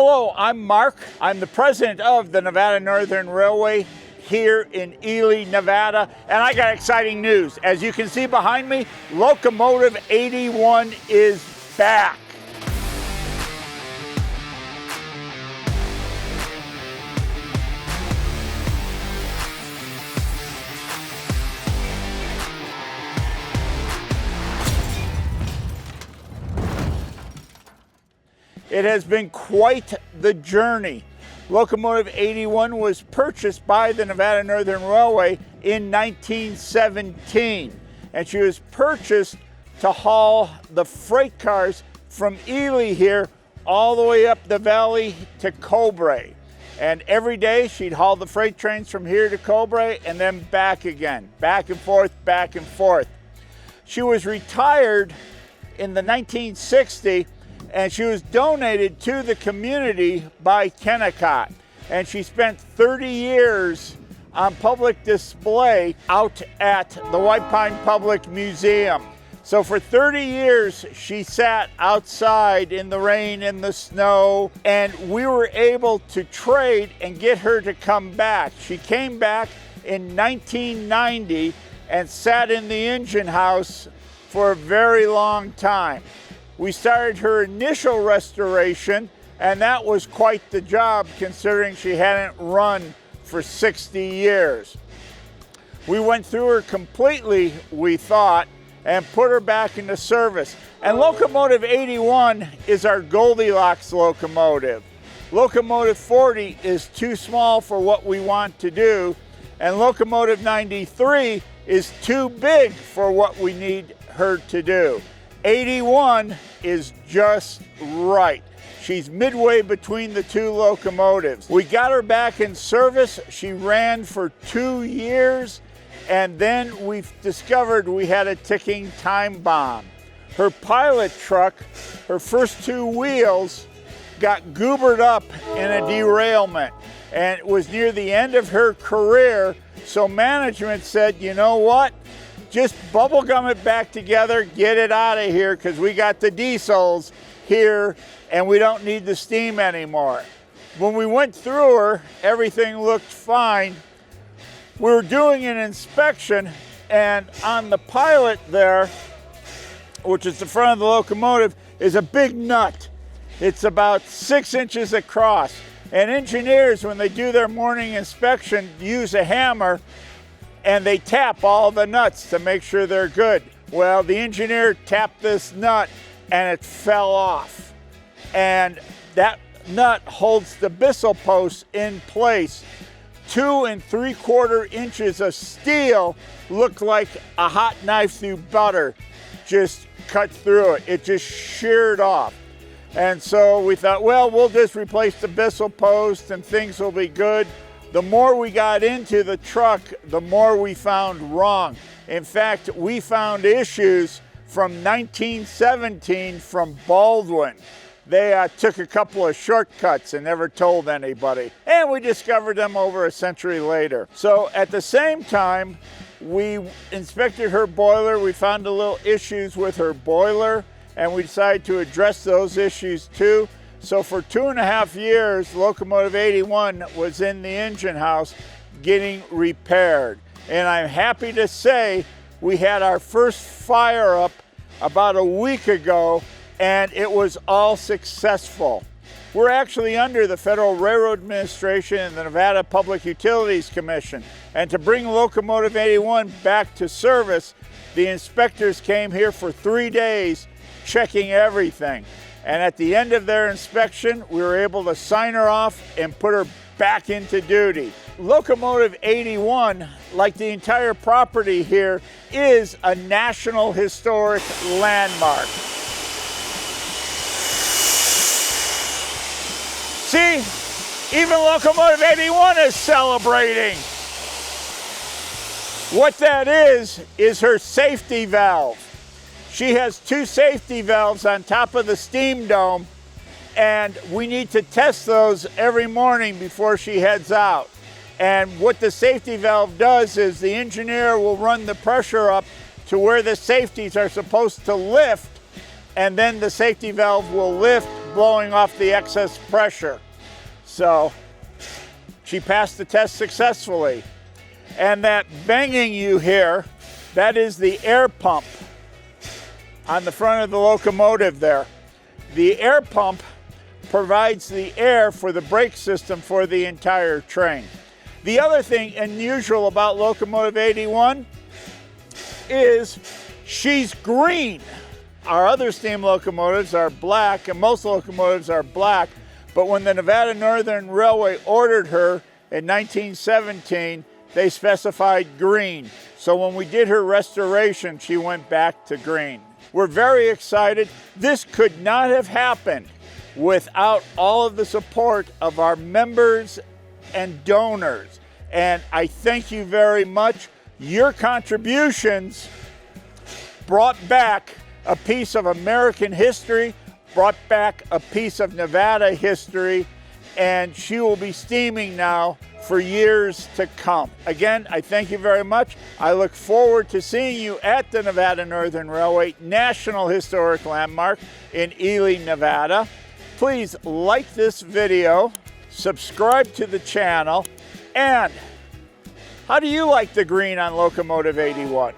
Hello, I'm Mark. I'm the president of the Nevada Northern Railway here in Ely, Nevada, and I got exciting news. As you can see behind me, Locomotive 81 is back. It has been quite the journey. Locomotive 81 was purchased by the Nevada Northern Railway in 1917, and she was purchased to haul the freight cars from Ely here all the way up the valley to Cobre. And every day she'd haul the freight trains from here to Cobre and then back again, back and forth, back and forth. She was retired in the 1960s, and she was donated to the community by Kennecott. And she spent 30 years on public display out at the White Pine Public Museum. So for 30 years, she sat outside in the rain and the snow, and we were able to trade and get her to come back. She came back in 1990 and sat in the engine house for a very long time. We started her initial restoration, and that was quite the job considering she hadn't run for 60 years. We went through her completely, we thought, and put her back into service. And Locomotive 81 is our Goldilocks locomotive. Locomotive 40 is too small for what we want to do, and Locomotive 93 is too big for what we need her to do. 81 is just right. She's midway between the two locomotives. We got her back in service. She ran for 2 years, and then we discovered we had a ticking time bomb. Her pilot truck, her first two wheels, got goobered up in a derailment, and it was near the end of her career, so management said, you know what? Just bubble gum it back together, get it out of here, because we got the diesels here and we don't need the steam anymore. When we went through her, everything looked fine. We were doing an inspection, and on the pilot there, which is the front of the locomotive, is a big nut. It's about 6 inches across. And engineers, when they do their morning inspection, use a hammer and they tap all the nuts to make sure they're good. Well, the engineer tapped this nut and it fell off. And that nut holds the bissel post in place. 2 3/4 inches of steel looked like a hot knife through butter, just cut through it. It just sheared off. And so we thought, well, we'll just replace the bissel post and things will be good. The more we got into the truck, the more we found wrong. In fact, we found issues from 1917 from Baldwin. They took a couple of shortcuts and never told anybody. And we discovered them over a century later. So at the same time, we inspected her boiler. We found a little issues with her boiler, and we decided to address those issues too. So for 2.5 years, Locomotive 81 was in the engine house getting repaired. And I'm happy to say we had our first fire up about a week ago, and it was all successful. We're actually under the Federal Railroad Administration and the Nevada Public Utilities Commission. And to bring Locomotive 81 back to service, the inspectors came here for 3 days checking everything. And at the end of their inspection, we were able to sign her off and put her back into duty. Locomotive 81, like the entire property here, is a National Historic Landmark. See, even Locomotive 81 is celebrating. What that is her safety valve. She has 2 safety valves on top of the steam dome, and we need to test those every morning before she heads out. And what the safety valve does is the engineer will run the pressure up to where the safeties are supposed to lift, and then the safety valve will lift, blowing off the excess pressure. So she passed the test successfully. And that banging you hear, that is the air pump on the front of the locomotive there. The air pump provides the air for the brake system for the entire train. The other thing unusual about Locomotive 81 is she's green. Our other steam locomotives are black, and most locomotives are black, but when the Nevada Northern Railway ordered her in 1917, they specified green. So when we did her restoration, she went back to green. We're very excited. This could not have happened without all of the support of our members and donors. And I thank you very much. Your contributions brought back a piece of American history, brought back a piece of Nevada history, and she will be steaming now for years to come. Again, I thank you very much. I look forward to seeing you at the Nevada Northern Railway National Historic Landmark in Ely, Nevada. Please like this video, subscribe to the channel, and how do you like the green on Locomotive 81?